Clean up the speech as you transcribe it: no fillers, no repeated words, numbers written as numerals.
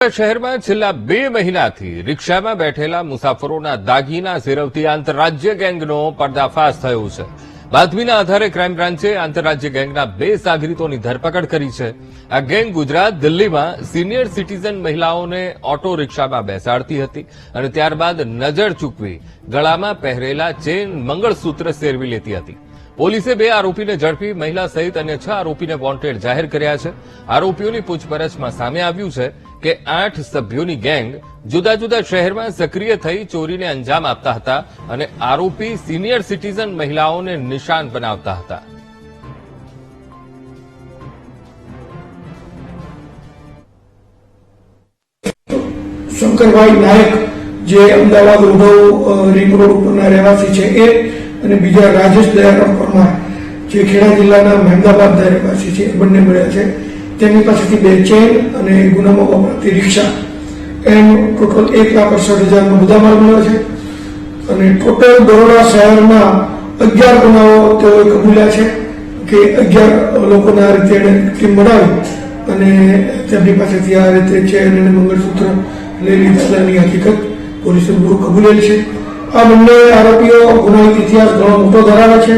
શહેરમાં છેલ્લા 2 મહિનાથી રિક્ષામાં બેઠેલા મુસાફરોના દાગીના ફેરવતી આંતરરાજ્ય ગેંગનો પર્દાફાશ થયો છે. બાતમીના આધારે ક્રાઇમ બ્રાન્ચે આંતરરાજ્ય ગેંગના 2 સાગરીતોની ધરપકડ કરી છે. આ ગેંગ ગુજરાત દિલ્હીમાં સિનિયર સિટીઝન મહિલાઓને ઓટો રિક્ષામાં બેસાડતી હતી અને ત્યારબાદ નજર ચૂકવી ગળામાં પહેરેલા ચેન મંગળસૂત્ર સેરવી લેતી હતી. પોલીસે 2 આરોપીને ઝડપી મહિલા સહિત અન્ય 6 આરોપીને વોન્ટેડ જાહેર કર્યા છે. આરોપીઓની પૂછપરછમાં સામે આવ્યું છે કે 8 સભ્યોની ગેંગ જુદા જુદા શહેરમાં સક્રિય થઈ ચોરીને અંજામ આપતા હતા અને આરોપી સિનિયર સિટીઝન મહિલાઓને નિશાન બનાવતા હતા. શંકરભાઈ નાયક જે અમદાવાદ ઉધવ રિંગ રોડ ઉપરના રહેવાસી છે એ અને બીજા રાજેશ દયારામ પરમાર જે ખેડા જિલ્લાના મહેમદાબાદના રહેવાસી છે એ બંને મળ્યા છે. તેમની પાસેથી 2 ચેન અને ગુનામાં વપરાતી રિક્ષા એમ ટોટલ 1,68,000 મુદ્દામાલ મળ્યો છે અને ટોટલ બરોડા શહેરમાં 11 ગુનાઓ તેઓએ કબૂલ્યા છે કે 11 લોકોને આ રીતે ટીમ બનાવી અને તેમની પાસેથી આ રીતે ચેન અને મંગળસૂત્ર લઈ લીધાની હકીકત પોલીસે કબૂલેલી છે. આ બંને આરોપીઓ ગુનાહિત ઇતિહાસ ઘણો મોટો ધરાવે છે.